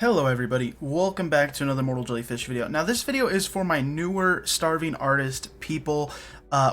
Hello everybody, welcome back to another Mortal Jellyfish video. Now this video is for my newer starving artist people,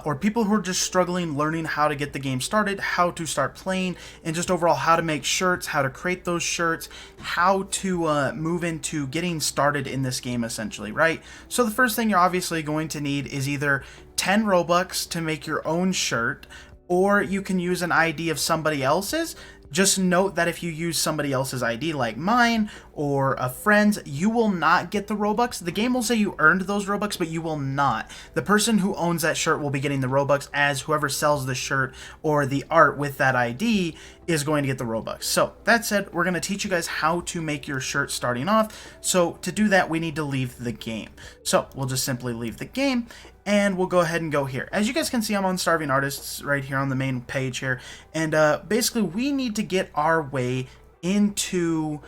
or people who are just struggling learning how to get the game started, how to start playing, and just overall how to make shirts, how to create those shirts, how to move into getting started in this game essentially, right? So the first thing you're obviously going to need is either 10 Robux to make your own shirt, or you can use an ID of somebody else's. Just note that if you use somebody else's ID like mine or a friend's, you will not get the Robux. The game will say you earned those Robux, but you will not. The person who owns that shirt will be getting the Robux, as whoever sells the shirt or the art with that ID is going to get the Robux. So that said, we're going to teach you guys how to make your shirt starting off. So to do that, we need to leave the game. So we'll just simply leave the game, and we'll go ahead and go here. As you guys can see, I'm on Starving Artists right here on the main page here. And basically, we need to get our way into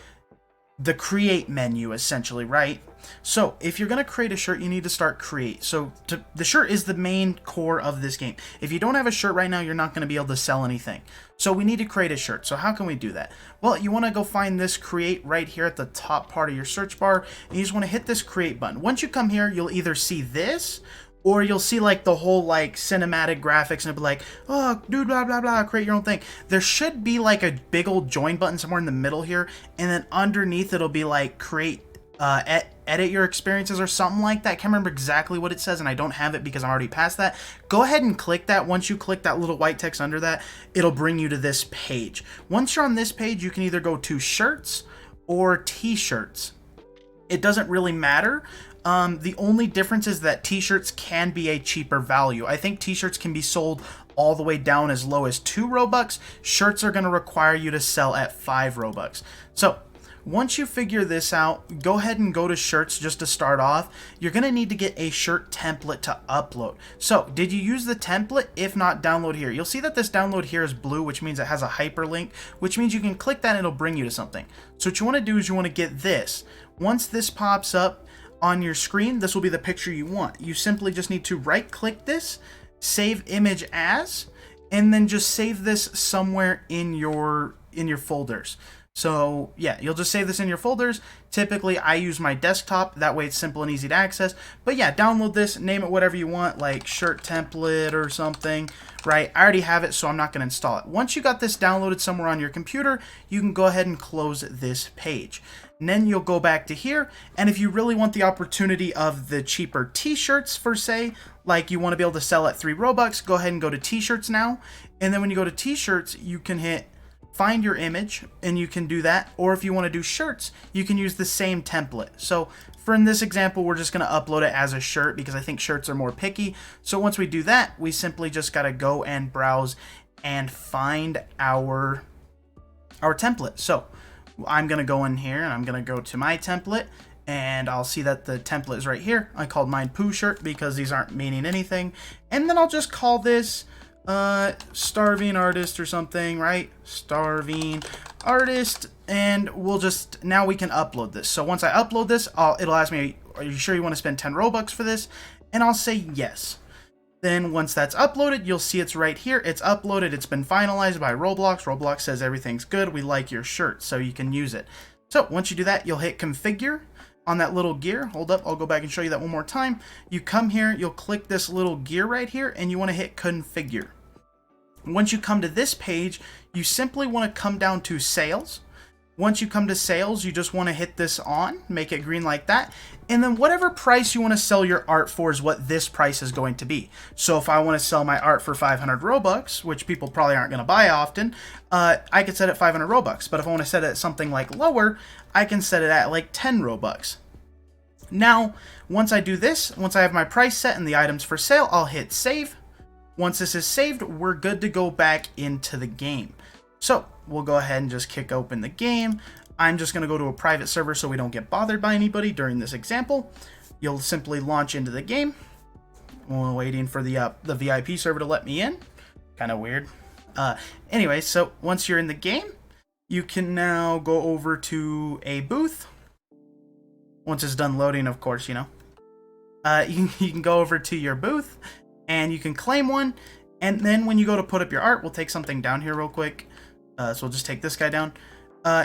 the create menu, essentially, right? So if you're going to create a shirt, you need to start create. So the shirt is the main core of this game. If you don't have a shirt right now, you're not going to be able to sell anything. So we need to create a shirt. So how can we do that? Well, you want to go find this create right here at the top part of your search bar. And you just want to hit this create button. Once you come here, you'll either see this, or you'll see like the whole like cinematic graphics and it'll be like, oh, dude, blah, blah, blah, create your own thing. There should be like a big old join button somewhere in the middle here. And then underneath it'll be like create, edit your experiences or something like that. I can't remember exactly what it says and I don't have it because I'm already past that. Go ahead and click that. Once you click that little white text under that, it'll bring you to this page. Once you're on this page, you can either go to shirts or t-shirts. It doesn't really matter. The only difference is that t-shirts can be a cheaper value. I think t-shirts can be sold all the way down as low as 2 Robux. Shirts are going to require you to sell at 5 Robux. So once you figure this out, go ahead and go to shirts just to start off. You're going to need to get a shirt template to upload. So did you use the template? If not, download here. You'll see that this download here is blue, which means it has a hyperlink, which means you can click that and it'll bring you to something. So what you want to do is you want to get this. Once this pops up on your screen, this will be the picture you want. You simply just need to right click this, save image as, and then just save this somewhere in your folders. So yeah, you'll just save this in your folders. Typically I use my desktop, that way it's simple and easy to access. But yeah, download this, name it whatever you want, like shirt template or something, right? I already have it, so I'm not going to install it. Once you got this downloaded somewhere on your computer, you can go ahead and close this page. And then you'll go back to here, and if you really want the opportunity of the cheaper t-shirts for say, like you want to be able to sell at 3 Robux, go ahead and go to t-shirts now. And then when you go to t-shirts, you can hit find your image and you can do that. Or if you want to do shirts, you can use the same template. So for in this example, we're just going to upload it as a shirt because I think shirts are more picky. So once we do that, we simply just got to go and browse and find our template. So I'm going to go in here and I'm going to go to my template and I'll see that the template is right here. I called mine poo shirt because these aren't meaning anything. And then I'll just call this starving artist or something, right? Starving artist. And we'll just, now we can upload this. So once I upload this, it'll ask me, are you sure you want to spend 10 Robux for this? And I'll say yes. Then once that's uploaded, you'll see it's right here. It's uploaded. It's been finalized by Roblox. Roblox says everything's good. We like your shirt, so you can use it. So once you do that, you'll hit configure on that little gear. Hold up. I'll go back and show you that one more time. You come here, you'll click this little gear right here, and you want to hit configure. Once you come to this page, you simply want to come down to sales. Once you come to sales, you just want to hit this on, make it green like that. And then whatever price you want to sell your art for is what this price is going to be. So if I want to sell my art for 500 Robux, which people probably aren't going to buy often, I could set it 500 Robux. But if I want to set it at something like lower, I can set it at like 10 Robux. Now, once I do this, once I have my price set and the items for sale, I'll hit save. Once this is saved, we're good to go back into the game. So we'll go ahead and just kick open the game. I'm just going to go to a private server so we don't get bothered by anybody during this example. You'll simply launch into the game. We're waiting for the VIP server to let me in. Kind of weird. Anyway, so once you're in the game, you can now go over to a booth. Once it's done loading, of course, you know. You can go over to your booth and you can claim one. And then when you go to put up your art, we'll take something down here real quick. So we'll just take this guy down.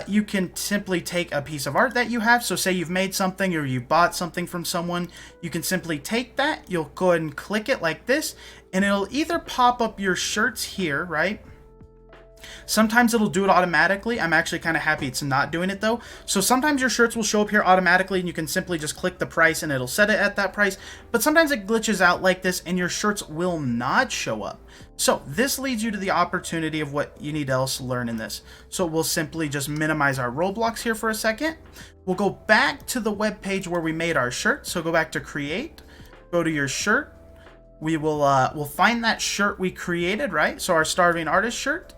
you can simply take a piece of art that you have. So say you've made something or you bought something from someone, you can simply take that, you'll go ahead and click it like this, and it'll either pop up your shirts here, right? Sometimes it'll do it automatically. I'm actually kind of happy it's not doing it though. So sometimes your shirts will show up here automatically and you can simply just click the price and it'll set it at that price. But sometimes it glitches out like this and your shirts will not show up. So this leads you to the opportunity of what you need to else learn in this. So we'll simply just minimize our Roblox here for a second. We'll go back to the web page where we made our shirt. So go back to create, go to your shirt. We will we'll find that shirt we created, right? So our starving artist shirt.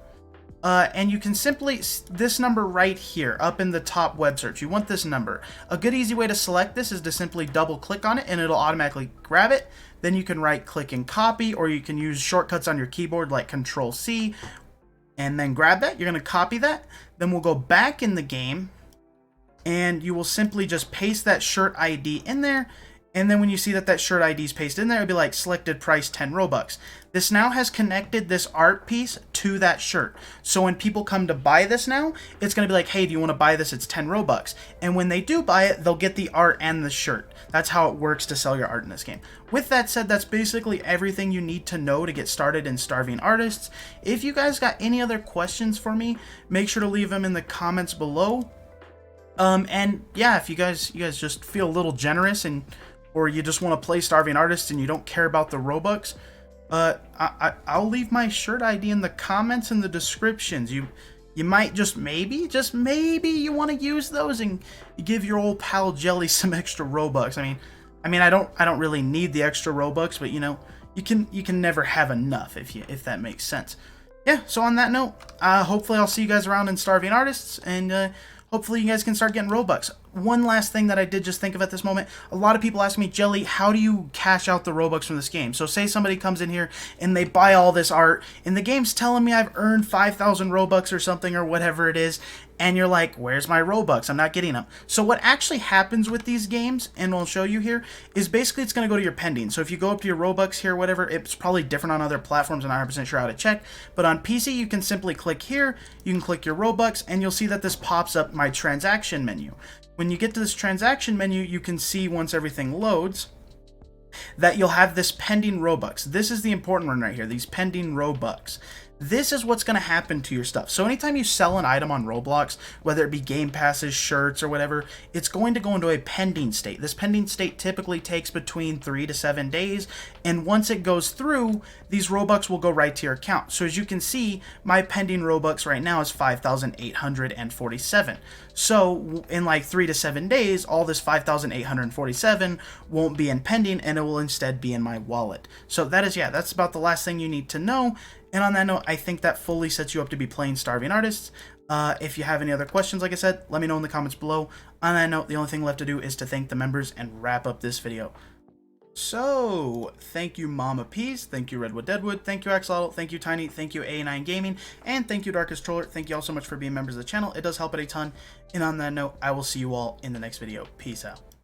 And you can simply, this number right here, up in the top web search, you want this number. A good easy way to select this is to simply double click on it and it'll automatically grab it. Then you can right click and copy, or you can use shortcuts on your keyboard like Control C and then grab that. You're going to copy that. Then we'll go back in the game and you will simply just paste that shirt ID in there. And then when you see that that shirt ID is pasted in there, it'll be like selected price 10 Robux. This now has connected this art piece to that shirt. So when people come to buy this now, it's going to be like, hey, do you want to buy this? It's 10 Robux. And when they do buy it, they'll get the art and the shirt. That's how it works to sell your art in this game. With that said, that's basically everything you need to know to get started in Starving Artists. If you guys got any other questions for me, make sure to leave them in the comments below. And yeah, if you guys just feel a little generous or you just want to play Starving Artists and you don't care about the Robux, I'll leave my shirt ID in the comments and the descriptions. You might just maybe you want to use those and give your old pal Jelly some extra Robux. I mean I don't really need the extra Robux, but you know, you can never have enough if that makes sense. Yeah, so on that note, hopefully I'll see you guys around in Starving Artists, and hopefully you guys can start getting Robux. One last thing that I did just think of at this moment, a lot of people ask me, Jelly, how do you cash out the Robux from this game? So say somebody comes in here and they buy all this art, and the game's telling me I've earned 5,000 Robux or something or whatever it is, and you're like, where's my Robux? I'm not getting them. So what actually happens with these games, and I'll show you here, is basically it's going to go to your pending. So if you go up to your Robux here, whatever, it's probably different on other platforms. I'm not 100% sure how to check. But on PC, you can simply click here, you can click your Robux, and you'll see that this pops up my transaction menu. When you get to this transaction menu, you can see once everything loads that you'll have this pending Robux. This is the important one right here, these pending Robux. This is what's going to happen to your stuff. So anytime you sell an item on Roblox, whether it be game passes, shirts, or whatever, it's going to go into a pending state. This pending state typically takes between 3 to 7 days, and once it goes through, these Robux will go right to your account. So as you can see, my pending Robux right now is 5,847. So in like 3 to 7 days, all this 5,847 won't be in pending, and it will instead be in my wallet. So that's about the last thing you need to know. And on that note, I think that fully sets you up to be playing Starving Artists. If you have any other questions, like I said, let me know in the comments below. On that note, the only thing left to do is to thank the members and wrap up this video. So, thank you Mama Peas, thank you Redwood Deadwood, thank you Axolotl, thank you Tiny, thank you A9 Gaming, and thank you Darkest Troller. Thank you all so much for being members of the channel. It does help it a ton. And on that note, I will see you all in the next video. Peace out.